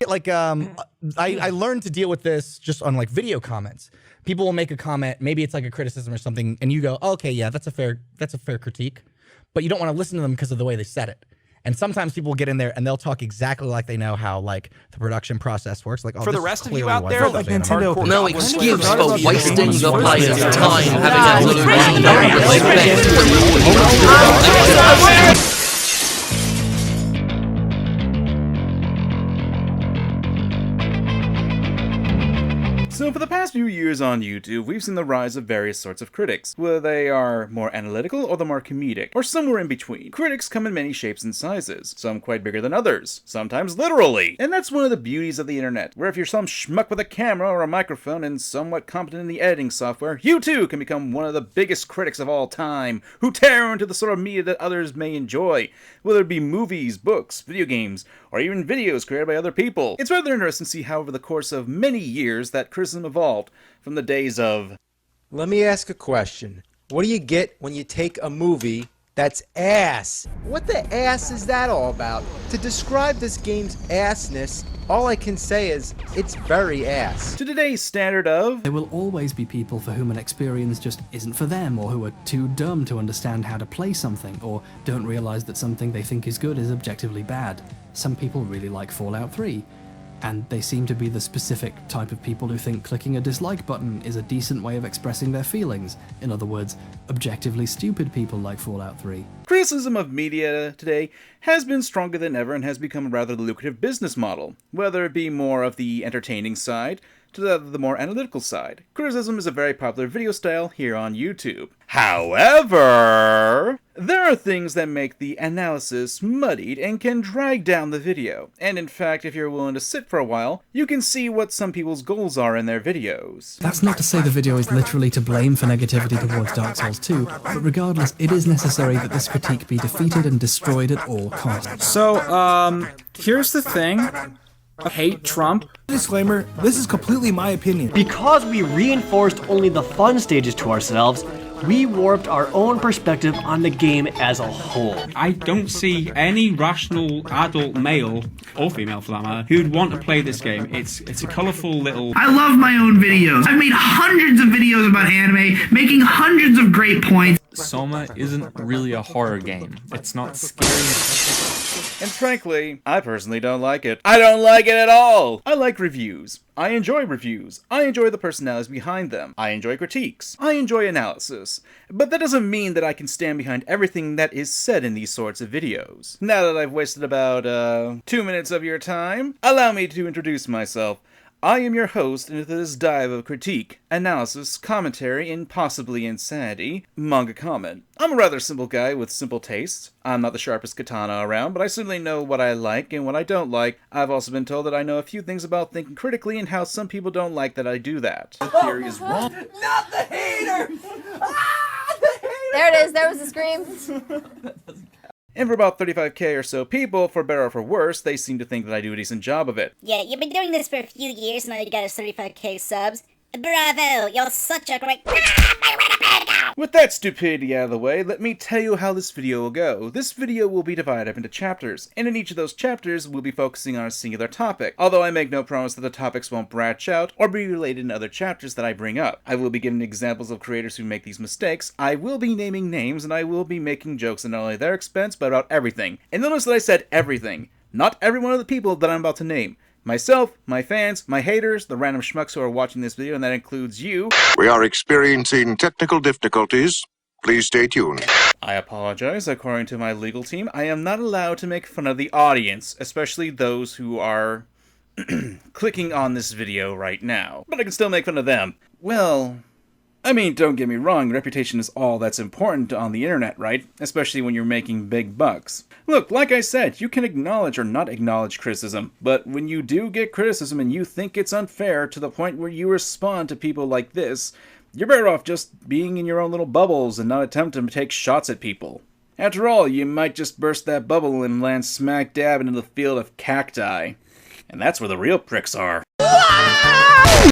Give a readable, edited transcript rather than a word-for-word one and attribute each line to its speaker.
Speaker 1: like I learned to deal with this just on like video comments. People will make a comment, maybe it's like a criticism or something, and you go, oh, okay, yeah, that's a fair critique, but you don't want to listen to them because of the way they said it. And sometimes people will get in there and they'll talk exactly like they know how like the production process works. Like, oh,
Speaker 2: for the rest of you out there,
Speaker 3: like Nintendo.
Speaker 4: No excuse for wasting the player's time having absolutely
Speaker 5: So for the past few years on YouTube, we've seen the rise of various sorts of critics, whether they are more analytical or the more comedic, or somewhere in between. Critics come in many shapes and sizes, some quite bigger than others, sometimes literally. And that's one of the beauties of the internet, where if you're some schmuck with a camera or a microphone and somewhat competent in the editing software, you too can become one of the biggest critics of all time, who tear into the sort of media that others may enjoy, whether it be movies, books, video games, or even videos created by other people. It's rather interesting to see how over the course of many years that criticism evolved from the days of...
Speaker 6: Let me ask a question. What do you get when you take a movie that's ass? What the ass is that all about? To describe this game's assness, all I can say is, it's very ass.
Speaker 5: To today's standard of...
Speaker 7: There will always be people for whom an experience just isn't for them, or who are too dumb to understand how to play something, or don't realize that something they think is good is objectively bad. Some people really like Fallout 3. And they seem to be the specific type of people who think clicking a dislike button is a decent way of expressing their feelings. In other words, objectively stupid people like Fallout 3.
Speaker 5: Criticism of media today has been stronger than ever and has become a rather lucrative business model, whether it be more of the entertaining side to the more analytical side. Criticism is a very popular video style here on YouTube. However, there are things that make the analysis muddied and can drag down the video. And in fact, if you're willing to sit for a while, you can see what some people's goals are in their videos.
Speaker 7: That's not to say the video is literally to blame for negativity towards Dark Souls 2, but regardless, it is necessary that this critique be defeated and destroyed at all costs.
Speaker 2: So, here's the thing. Hate Trump.
Speaker 3: Disclaimer, this is completely my opinion.
Speaker 8: Because we reinforced only the fun stages to ourselves, we warped our own perspective on the game as a whole.
Speaker 9: I don't see any rational adult male, or female for that matter, who'd want to play this game. It's a colourful little...
Speaker 10: I love my own videos. I've made hundreds of videos about anime, making hundreds of great points.
Speaker 11: Soma isn't really a horror game. It's not scary.
Speaker 5: And frankly, I personally don't like it. I don't like it at all! I like reviews. I enjoy reviews. I enjoy the personalities behind them. I enjoy critiques. I enjoy analysis. But that doesn't mean that I can stand behind everything that is said in these sorts of videos. Now that I've wasted about, 2 minutes of your time, allow me to introduce myself. I am your host into this dive of critique, analysis, commentary, and possibly insanity, Manga Comment. I'm a rather simple guy with simple tastes. I'm not the sharpest katana around, but I certainly know what I like and what I don't like. I've also been told that I know a few things about thinking critically and how some people don't like that I do that. The theory is wrong.
Speaker 12: Not the hater! Ah, the hater! There it is, there was the scream.
Speaker 5: And for about 35k or so people, for better or for worse, they seem to think that I do a decent job of it.
Speaker 13: Yeah, you've been doing this for a few years and now you got us 35k subs. Bravo, you're such a great...
Speaker 5: With that stupidity out of the way, let me tell you how this video will go. This video will be divided up into chapters, and in each of those chapters, we'll be focusing on a singular topic, although I make no promise that the topics won't branch out or be related in other chapters that I bring up. I will be giving examples of creators who make these mistakes, I will be naming names, and I will be making jokes at not only their expense, but about everything. And notice that I said everything. Not every one of the people that I'm about to name. Myself, my fans, my haters, the random schmucks who are watching this video, and that includes you.
Speaker 14: We are experiencing technical difficulties. Please stay tuned.
Speaker 5: I apologize. According to my legal team, I am not allowed to make fun of the audience, especially those who are clicking on this video right now. But I can still make fun of them. Well, I mean, don't get me wrong, reputation is all that's important on the internet, right? Especially when you're making big bucks. Look, like I said, you can acknowledge or not acknowledge criticism, but when you do get criticism and you think it's unfair to the point where you respond to people like this, you're better off just being in your own little bubbles and not attempting to take shots at people. After all, you might just burst that bubble and land smack dab into the field of cacti. And that's where the real pricks are.